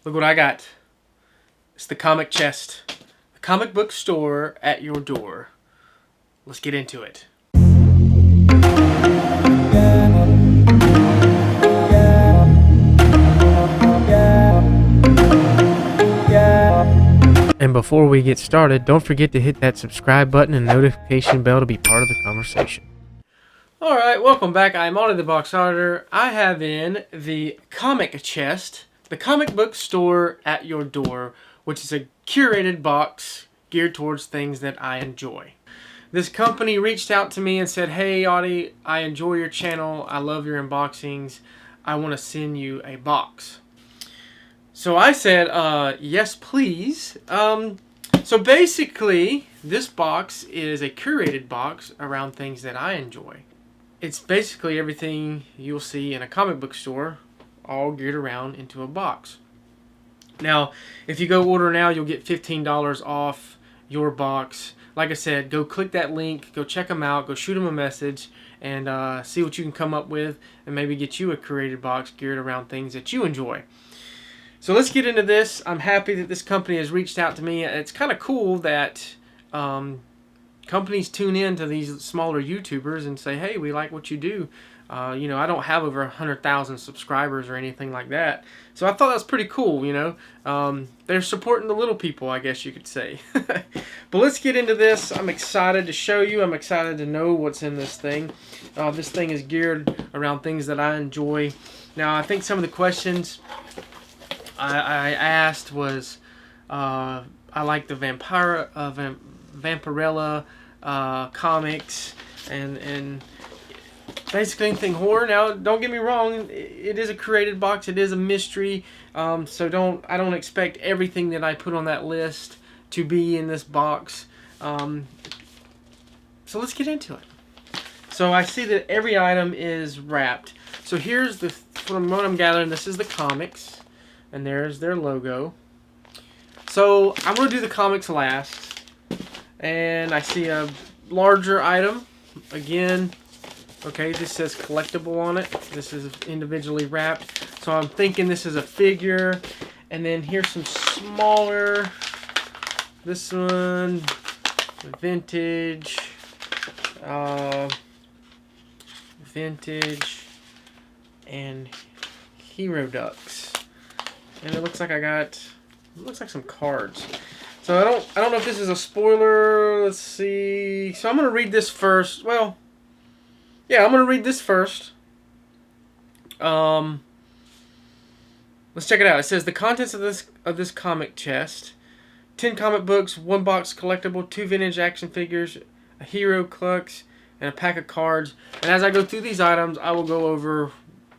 Look what I got. It's the comic chest. The comic book store at your door. Let's get into it. And before we get started, don't forget to hit that subscribe button and notification bell to be part of the conversation. Alright, welcome back. I'm Audie the Box Auditor. I have in the comic chest, the comic book store at your door, which is a curated box geared towards things that I enjoy. This company reached out to me and said, "Hey Audie, I enjoy your channel. I love your unboxings. I want to send you a box." So I said, yes, please. So basically, this box is a curated box around things that I enjoy. It's basically everything you'll see in a comic book store, all geared around into a box. Now, if you go order now, you'll get $15 off your box. Like I said, go click that link, go check them out, go shoot them a message, and see what you can come up with, and maybe get you a curated box geared around things that you enjoy. So let's get into this. I'm happy that this company has reached out to me. It's kind of cool that companies tune in to these smaller YouTubers and say, "Hey, we like what you do." I don't have over 100,000 subscribers or anything like that. So I thought that was pretty cool, They're supporting the little people, I guess you could say. But let's get into this. I'm excited to show you. I'm excited to know what's in this thing. This thing is geared around things that I enjoy. Now, I think some of the questions I asked was, I like the Vampirella comics and basically anything horror. Now, don't get me wrong, it is a curated box. It is a mystery, so I don't expect everything that I put on that list to be in this box. So let's get into it. So I see that every item is wrapped. So here's from what I'm gathering, this is the comics. And there's their logo. So I'm going to do the comics last. And I see a larger item. Again, okay, this says collectible on it. This is individually wrapped. So I'm thinking this is a figure. And then here's some smaller. This one, vintage. Vintage. And Hero Ducks. And it looks like looks like some cards. So I don't know if this is a spoiler. Let's see. So I'm going to read this first. Well, yeah, I'm going to read this first. Let's check it out. It says the contents of this comic chest: 10 comic books, 1 box collectible, 2 vintage action figures, a hero clux, and a pack of cards. And as I go through these items, I will go over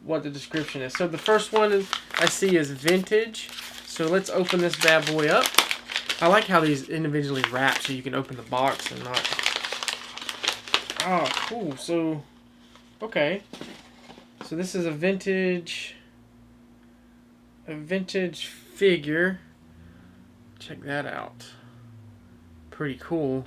what the description is. So the first one I see is vintage. So let's open this bad boy up. I like how these individually wrap so you can open the box and not... Oh, cool. So, okay. So this is a vintage figure. Check that out. Pretty cool.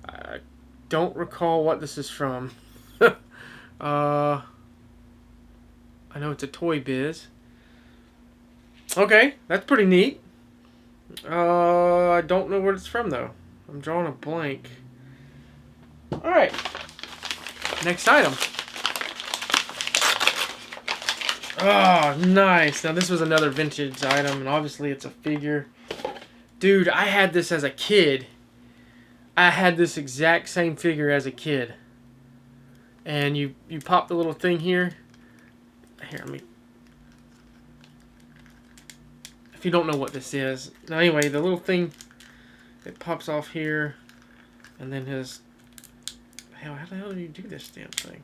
I don't recall what this is from. I know it's a Toy Biz. Okay, that's pretty neat. I don't know where it's from, though. I'm drawing a blank. Alright. Next item. Oh, nice. Now, this was another vintage item, and obviously it's a figure. Dude, I had this as a kid. I had this exact same figure as a kid. And you pop the little thing here. Here, if you don't know what this is. Now, anyway, the little thing, it pops off here, and then how the hell do you do this damn thing?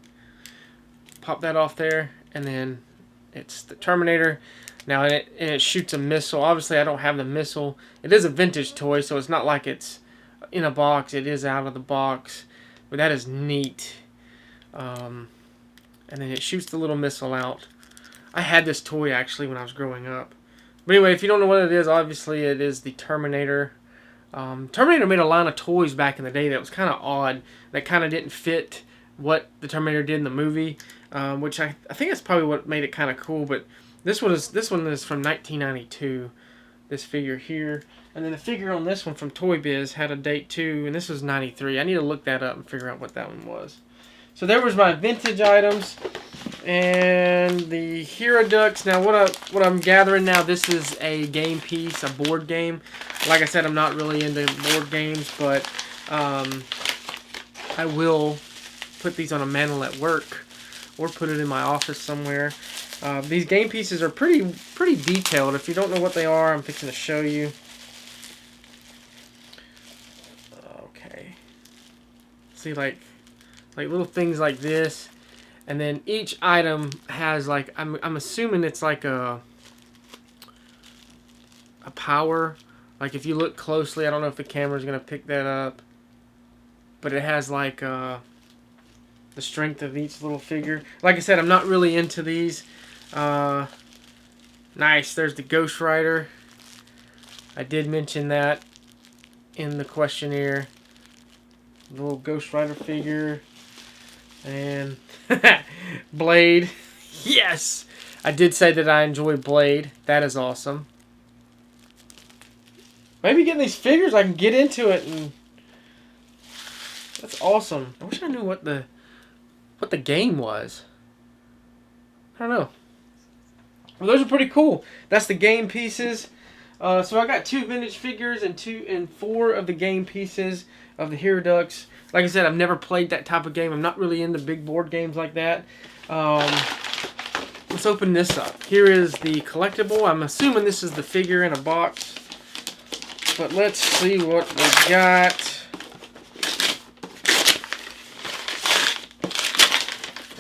Pop that off there, and then it's the Terminator. Now, it shoots a missile. Obviously, I don't have the missile. It is a vintage toy, so it's not like it's in a box. It is out of the box, but that is neat. And then it shoots the little missile out. I had this toy, actually, when I was growing up. But anyway, if you don't know what it is, obviously it is the Terminator. Terminator made a line of toys back in the day that was kind of odd. That kind of didn't fit what the Terminator did in the movie. Which I think that's probably what made it kind of cool. But This one is from 1992. This figure here, and then the figure on this one from Toy Biz had a date too, and this was 93. I need to look that up and figure out what that one was. So there was my vintage items and the Hero Ducks. Now what I'm gathering now, this is a game piece, a board game. Like I said, I'm not really into board games, but I will put these on a mantle at work or put it in my office somewhere. These game pieces are pretty detailed. If you don't know what they are, I'm fixing to show you. Okay. See, like little things like this, and then each item has like I'm assuming it's like a power. Like if you look closely, I don't know if the camera's gonna pick that up, but it has like the strength of each little figure. Like I said, I'm not really into these. Nice. There's the Ghostwriter. I did mention that in the questionnaire. The little Ghostwriter figure. And Blade. Yes! I did say that I enjoy Blade. That is awesome. Maybe getting these figures, I can get into it, and that's awesome. I wish I knew what the game was. I don't know. Well, those are pretty cool. That's the game pieces. So I got 2 vintage figures and 4 of the game pieces of the Hero Ducks. Like I said, I've never played that type of game. I'm not really into big board games like that. Let's open this up. Here is the collectible. I'm assuming this is the figure in a box. But let's see what we got.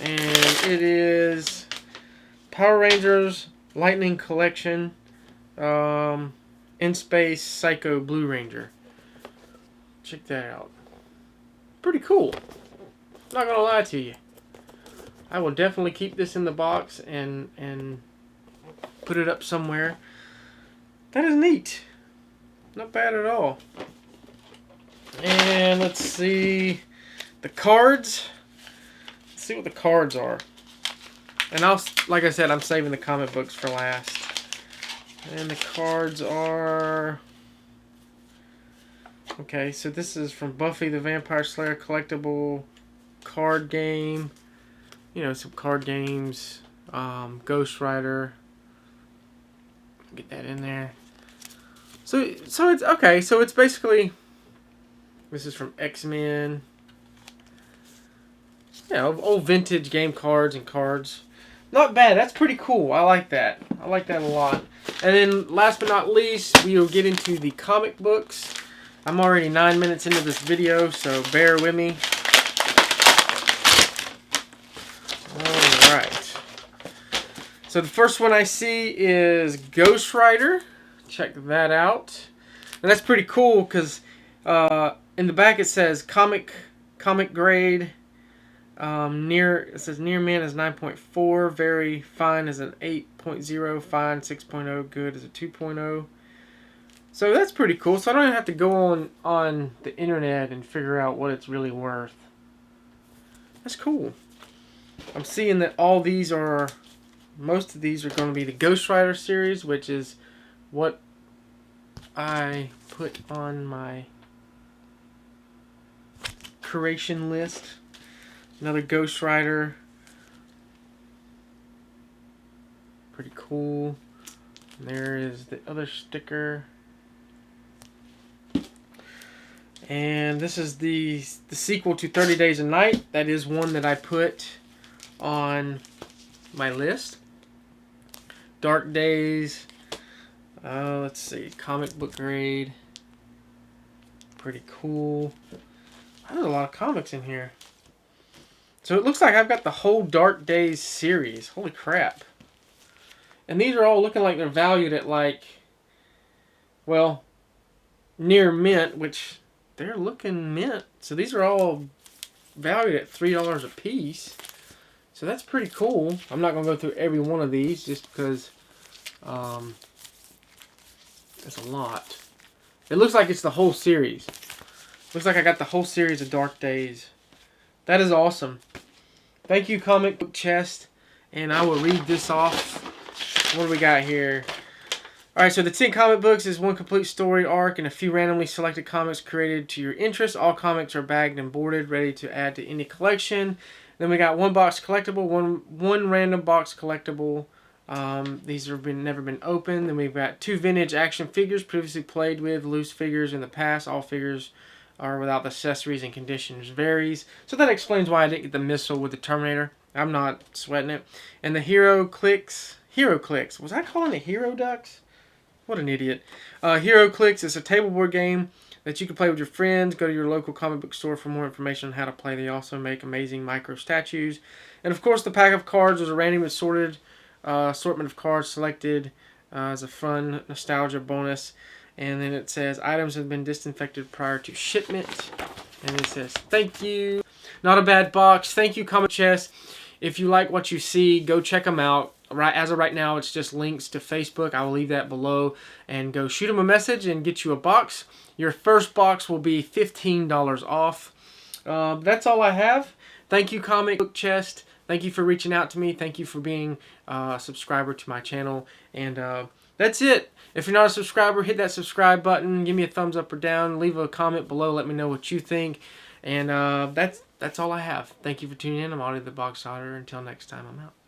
And it is Power Rangers Lightning Collection, In Space Psycho Blue Ranger. Check that out. Pretty cool. Not gonna lie to you. I will definitely keep this in the box and put it up somewhere. That is neat. Not bad at all. And let's see the cards. Let's see what the cards are. And like I said, I'm saving the comic books for last. And the cards are... Okay, so this is from Buffy the Vampire Slayer collectible card game. You know, some card games. Ghostwriter. Get that in there. So it's okay. So it's basically... This is from X-Men. Yeah, old vintage game cards and cards. Not bad. That's pretty cool. I like that. I like that a lot. And then, last but not least, we will get into the comic books. I'm already 9 minutes into this video, so bear with me. Alright. So the first one I see is Ghostwriter. Check that out. And that's pretty cool because in the back it says comic grade. It says near mint is 9.4, very fine is an 8.0, fine 6.0, good is a 2.0. So that's pretty cool. So I don't even have to go on the internet and figure out what it's really worth. That's cool. I'm seeing that most of these are going to be the Ghostwriter series, which is what I put on my creation list. Another Ghostwriter. Pretty cool. And there is the other sticker. And this is the sequel to 30 Days a Night. That is one that I put on my list. Dark Days. Let's see. Comic book grade. Pretty cool. There's a lot of comics in here. So it looks like I've got the whole Dark Days series. Holy crap. And these are all looking like they're valued at like, well, near mint, which they're looking mint. So these are all valued at $3 a piece. So that's pretty cool. I'm not going to go through every one of these just because it's a lot. It looks like it's the whole series. Looks like I got the whole series of Dark Days. That is awesome. Thank you, Comic Book Chest. And I will read this off what do we got here? Alright, so the 10 comic books is one complete story arc and a few randomly selected comics created to your interest. All comics are bagged and boarded, ready to add to any collection. Then we got one box collectible, one random box collectible. These have never been opened. Then we've got 2 vintage action figures previously played with, loose figures in the past. All figures are without accessories and conditions varies. So that explains why I didn't get the missile with the Terminator. I'm not sweating it. And the Hero Clicks. Was I calling it Hero Ducks? What an idiot. Hero Clicks is a table board game that you can play with your friends. Go to your local comic book store for more information on how to play. They also make amazing micro statues. And of course, the pack of cards was a random assortment of cards selected as a fun nostalgia bonus. And then it says, items have been disinfected prior to shipment. And it says, thank you. Not a bad box. Thank you, Comic Chest. If you like what you see, go check them out. As of right now, it's just links to Facebook. I will leave that below. And go shoot them a message and get you a box. Your first box will be $15 off. That's all I have. Thank you, Comic Book Chest. Thank you for reaching out to me. Thank you for being a subscriber to my channel. And that's it. If you're not a subscriber, hit that subscribe button. Give me a thumbs up or down. Leave a comment below. Let me know what you think. And that's all I have. Thank you for tuning in. I'm Audie the Box Auditor. Until next time, I'm out.